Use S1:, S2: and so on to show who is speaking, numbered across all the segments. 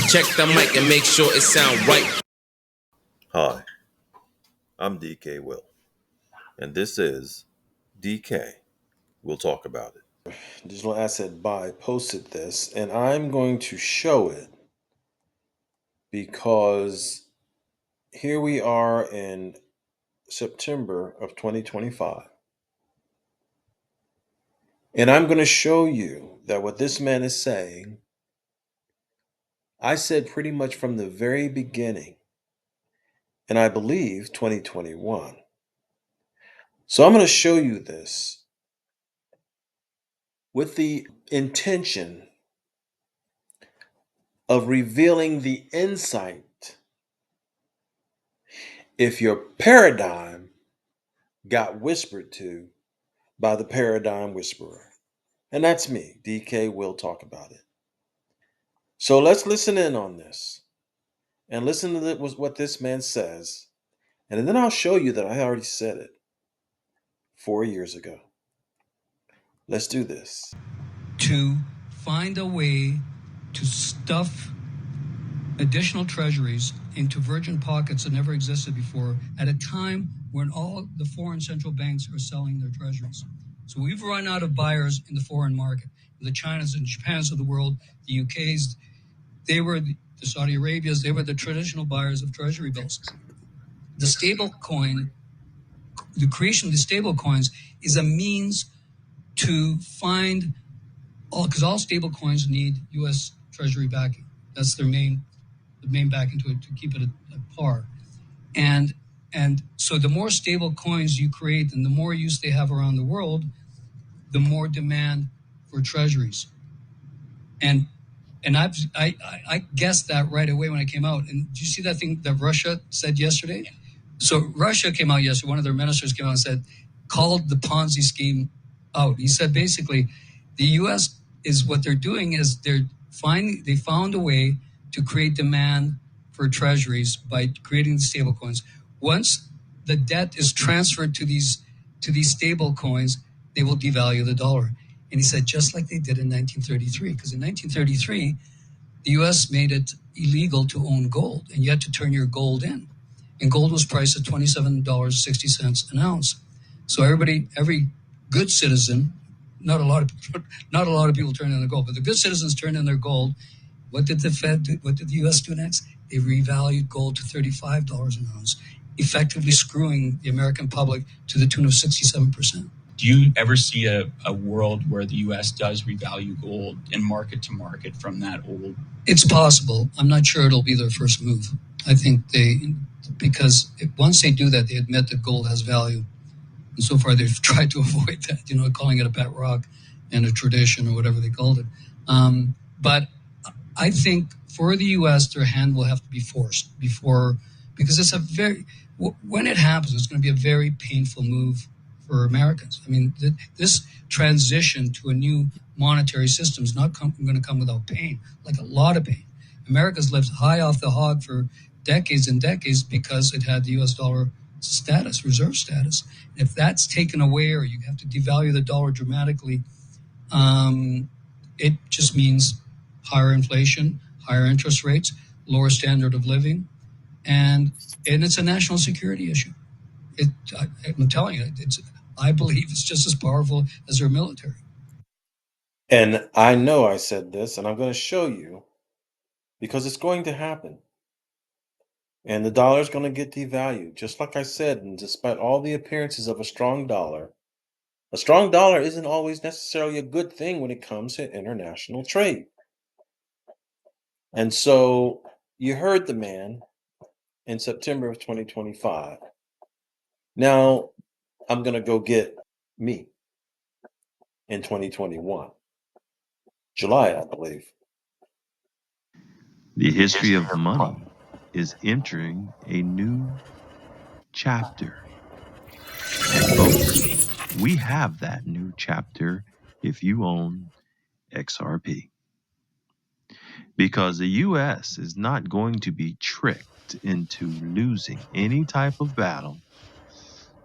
S1: Check the mic and make sure it sound right.
S2: Hi, I'm DKWILL, and this is DK. We'll talk about it.
S3: Digital Asset Buy posted this, and I'm going to show it because here we are in September of 2025. And I'm going to show you that what this man is saying, I said pretty much from the very beginning, and I believe 2021. So I'm going to show you this with the intention of revealing the insight if your paradigm got whispered to by the paradigm whisperer. And that's me, DK. Will talk about it. So let's listen in on this and listen to what this man says. And then I'll show you that I already said it 4 years ago. Let's do this.
S4: To find a way to stuff additional treasuries into virgin pockets that never existed before at a time when all the foreign central banks are selling their treasuries. So we've run out of buyers in the foreign market. The Chinas and Japans of the world, the UKs, they were the Saudi Arabias, they were the traditional buyers of treasury bills. The stable coin, the creation of the stable coins is a means to find because all stable coins need U.S. Treasury backing. That's the main backing to keep it at par. And so the more stable coins you create and the more use they have around the world, the more demand for treasuries. And I guessed that right away when it came out. And did you see that thing that Russia said yesterday? So Russia came out yesterday. One of their ministers came out and said, called the Ponzi scheme out. He said basically, the U.S. is what they're doing is they found a way to create demand for treasuries by creating the stable coins. Once the debt is transferred to these stable coins, they will devalue the dollar. And he said, just like they did in 1933, because in 1933, the U.S. made it illegal to own gold, and you had to turn your gold in. And gold was priced at $27.60 an ounce. So every good citizen, not a lot of people turned in their gold, but the good citizens turned in their gold. What did the Fed do? What did the U.S. do next? They revalued gold to $35 an ounce, effectively screwing the American public to the tune of 67%.
S5: Do you ever see a world where the U.S. does revalue gold in market to market from that old?
S4: It's possible. I'm not sure it'll be their first move. I think because once they do that, they admit that gold has value. And so far, they've tried to avoid that, calling it a pet rock and a tradition or whatever they called it. But I think for the U.S., their hand will have to be forced because it's when it happens, it's going to be a very painful move for Americans. I mean, this transition to a new monetary system is not going to come without pain, like a lot of pain. America's lived high off the hog for decades and decades because it had the U.S. dollar status, reserve status. If that's taken away or you have to devalue the dollar dramatically, it just means higher inflation, higher interest rates, lower standard of living, and it's a national security issue. I'm telling you, I believe it's just as powerful as their military.
S3: And I know I said this, and I'm going to show you because it's going to happen. And the dollar is going to get devalued, just like I said. And despite all the appearances of a strong dollar isn't always necessarily a good thing when it comes to international trade. And so you heard the man in September of 2025. Now I'm going to go get me in 2021, July, I believe.
S6: The history of money is entering a new chapter. And folks, we have that new chapter if you own XRP. Because the U.S. is not going to be tricked into losing any type of battle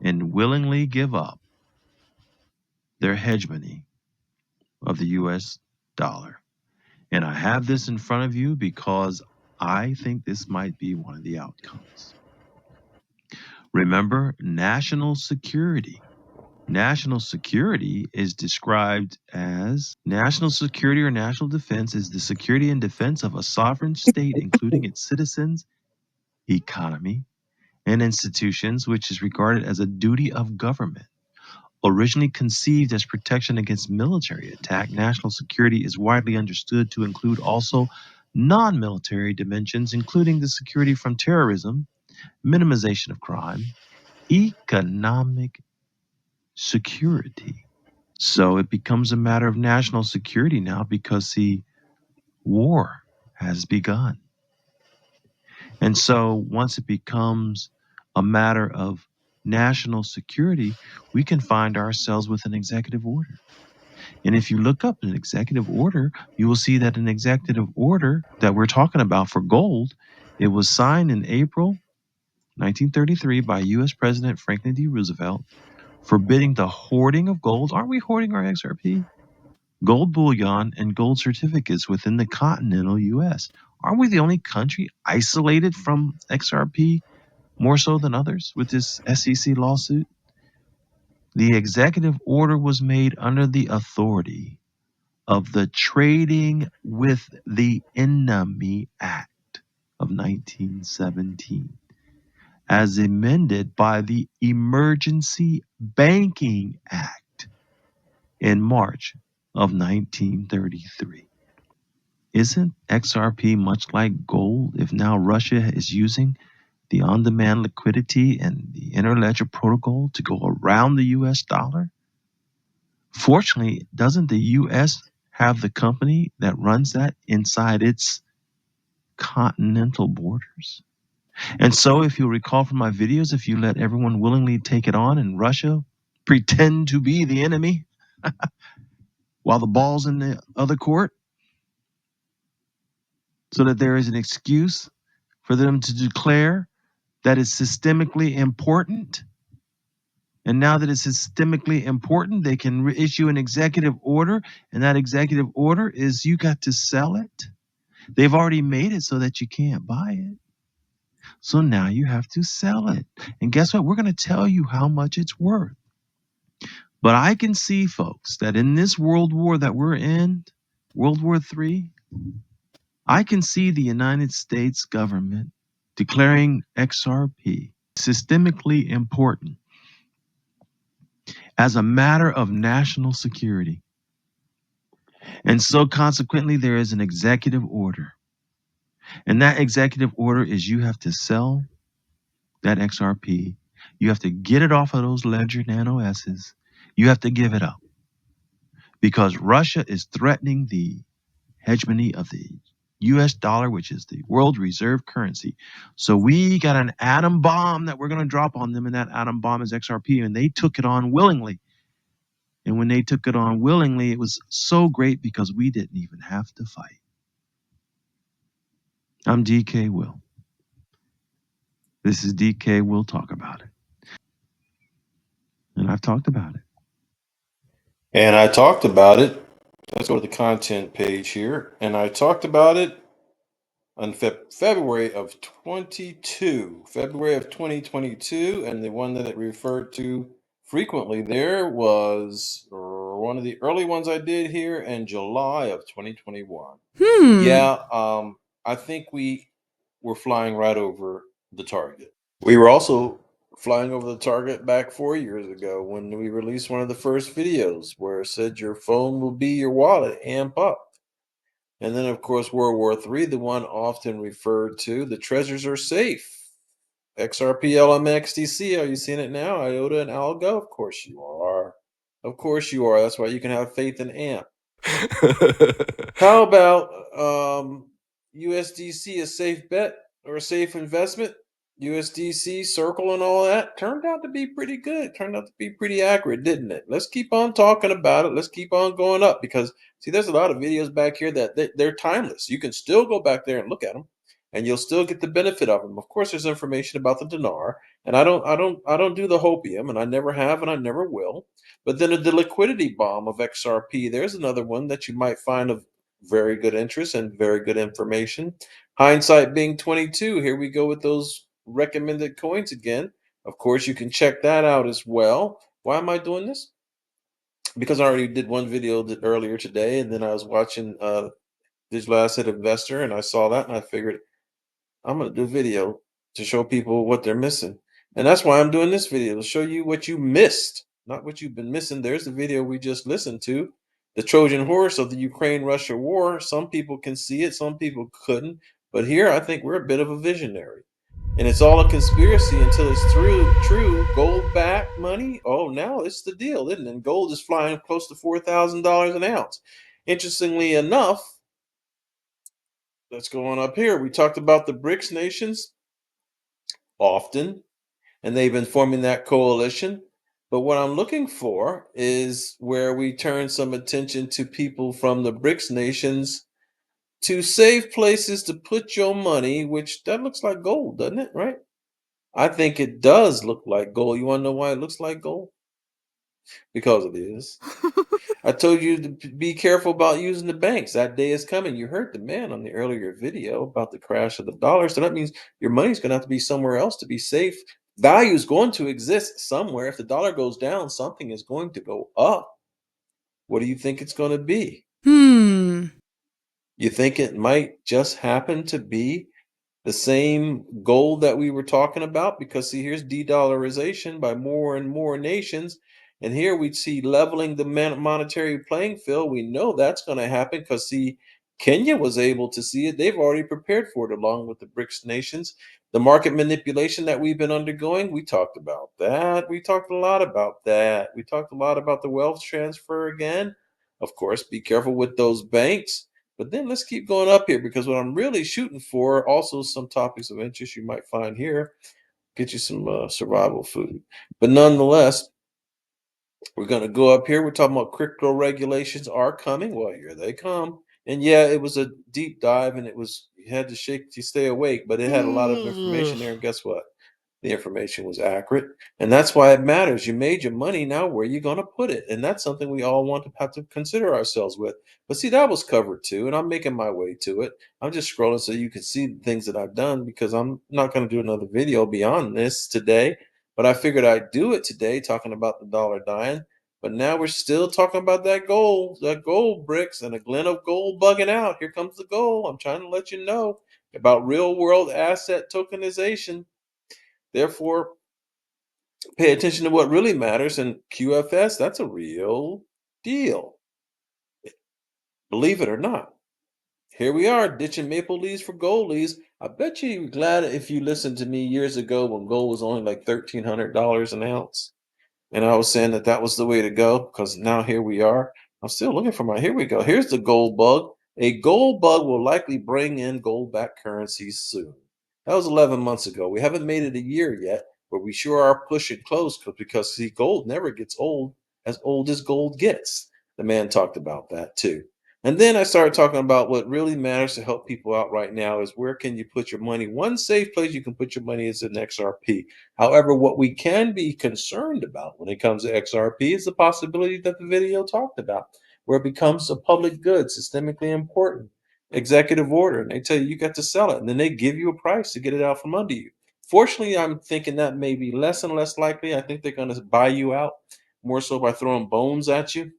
S6: and willingly give up their hegemony of the U.S. dollar. And I have this in front of you because I think this might be one of the outcomes. Remember, national security. National security is described as national security or national defense is the security and defense of a sovereign state, including its citizens, economy, and institutions, which is regarded as a duty of government. Originally conceived as protection against military attack, national security is widely understood to include also non military dimensions, including the security from terrorism, minimization of crime, economic security. So it becomes a matter of national security now because the war has begun. And so once it becomes a matter of national security, we can find ourselves with an executive order. And if you look up an executive order, you will see that an executive order that we're talking about for gold, it was signed in April 1933 by U.S. President Franklin D. Roosevelt, forbidding the hoarding of gold. Aren't we hoarding our XRP? Gold bullion and gold certificates within the continental U.S. Aren't we the only country isolated from XRP more so than others with this SEC lawsuit? The executive order was made under the authority of the Trading with the Enemy Act of 1917, as amended by the Emergency Banking Act in March of 1933. Isn't XRP much like gold if now Russia is using the on demand liquidity and the interledger protocol to go around the US dollar? Fortunately, doesn't the US have the company that runs that inside its continental borders? And so, if you recall from my videos, if you let everyone willingly take it on and Russia pretend to be the enemy while the ball's in the other court, so that there is an excuse for them to declare that is systemically important. And now that it's systemically important, they can issue an executive order, and that executive order is you got to sell it. They've already made it so that you can't buy it. So now you have to sell it. And guess what? We're going to tell you how much it's worth. But I can see, folks, that in this world war that we're in, World War III, I can see the United States government declaring XRP systemically important as a matter of national security. And so consequently, there is an executive order. And that executive order is you have to sell that XRP. You have to get it off of those Ledger Nano S's. You have to give it up because Russia is threatening the hegemony of the US dollar, which is the world reserve currency. So we got an atom bomb that we're going to drop on them, and that atom bomb is XRP, and they took it on willingly. And when they took it on willingly, it was so great because we didn't even have to fight. I'm DK Will. This is DK Will Talk About It. And I've talked about it.
S3: And I talked about it. Let's go to the content page here. And I talked about it on February of 2022. And the one that it referred to frequently there was one of the early ones I did here in July of 2021. Yeah, I think we were flying right over the target. We were also flying over the target back 4 years ago when we released one of the first videos where it said your phone will be your wallet, amp up. And then, of course, World War III, the one often referred to, the treasures are safe. XRP, LMXDC, are you seeing it now? IOTA and Algo? Of course you are. Of course you are. That's why you can have faith in AMP. How about USDC, a safe bet or a safe investment? USDC, Circle, and all that turned out to be pretty good. Turned out to be pretty accurate, didn't it? Let's keep on talking about it. Let's keep on going up because see, there's a lot of videos back here that they're timeless. You can still go back there and look at them, and you'll still get the benefit of them. Of course, there's information about the dinar, and I don't do the hopium, and I never have, and I never will. But then the liquidity bomb of XRP, there's another one that you might find of very good interest and very good information. Hindsight being 22, here we go with those recommended coins again. Of course, you can check that out as well. Why am I doing this? Because I already did one video earlier today, and then I was watching Digital Asset Investor, and I saw that, and I figured I'm going to do a video to show people what they're missing. And that's why I'm doing this video, to show you what you missed, not what you've been missing. There's the video we just listened to, the Trojan horse of the Ukraine-Russia war. Some people can see it, some people couldn't. But here, I think we're a bit of a visionary. And it's all a conspiracy until it's true. Gold-backed money, oh, now it's the deal, isn't it? And gold is flying close to $4,000 an ounce. Interestingly enough, let's go on up here. We talked about the BRICS nations often, and they've been forming that coalition. But what I'm looking for is where we turn some attention to people from the BRICS nations to safe places to put your money, which that looks like gold, doesn't it? Right? I think it does look like gold. You want to know why it looks like gold? Because it is. I told you to be careful about using the banks. That day is coming. You heard the man on the earlier video about the crash of the dollar. So that means your money's going to have to be somewhere else to be safe. Value is going to exist somewhere. If the dollar goes down, something is going to go up. What do you think it's going to be? You think it might just happen to be the same gold that we were talking about? Because see, here's de-dollarization by more and more nations, and here we see leveling the monetary playing field. We know that's going to happen because see, Kenya was able to see it. They've already prepared for it along with the BRICS nations. The market manipulation that we've been undergoing, we talked about that. We talked a lot about that. We talked a lot about the wealth transfer again. Of course, be careful with those banks. But then let's keep going up here, because what I'm really shooting for, also some topics of interest you might find here, get you some survival food. But nonetheless, we're going to go up here. We're talking about crypto regulations are coming. Well, here they come. And yeah, it was a deep dive, and you had to shake to stay awake, but it had a lot of information there. And guess what? The information was accurate, and that's why it matters. You made your money, now where are you going to put it? And that's something we all want to have to consider ourselves with. But see, that was covered too, and I'm making my way to it. I'm just scrolling so you can see the things that I've done, because I'm not going to do another video beyond this today. But I figured I'd do it today, talking about the dollar dying. But now we're still talking about that gold bricks, and a glint of gold bugging out. Here comes the gold. I'm trying to let you know about real world asset tokenization. Therefore, pay attention to what really matters. And QFS, that's a real deal. Believe it or not. Here we are, ditching maple leaves for gold leaves. I bet you're glad if you listened to me years ago when gold was only like $1,300 an ounce. And I was saying that that was the way to go, because now here we are. I'm still looking for here we go. Here's the gold bug. A gold bug will likely bring in gold-backed currencies soon. That was 11 months ago. We haven't made it a year yet, but we sure are pushing close, because see, gold never gets old as gold gets. The man talked about that too. And then I started talking about what really matters to help people out right now is where can you put your money? One safe place you can put your money is in XRP. However, what we can be concerned about when it comes to XRP is the possibility that the video talked about, where it becomes a public good, systemically important, executive order, and they tell you you got to sell it, and then they give you a price to get it out from under you. Fortunately, I'm thinking that may be less and less likely. I think they're going to buy you out more so by throwing bones at you.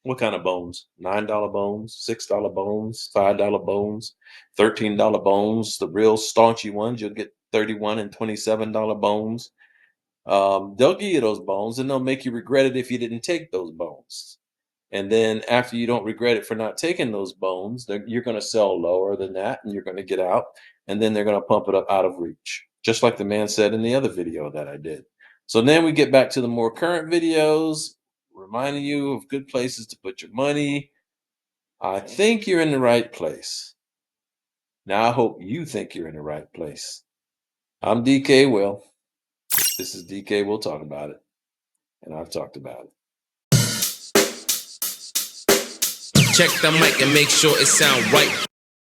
S3: What kind of bones? $9 bones, $6 bones, $5 bones, $13 bones. The real staunchy ones, you'll get $31 and $27 bones. They'll give you those bones, and they'll make you regret it if you didn't take those bones. And then after you don't regret it for not taking those bones, you're going to sell lower than that, and you're going to get out, and then they're going to pump it up out of reach, just like the man said in the other video that I did. So then we get back to the more current videos, reminding you of good places to put your money. I think you're in the right place. Now, I hope you think you're in the right place. I'm DKWILL. This is DKWILL Talk About It. And I've talked about it.
S1: Check the mic and make sure it sound right.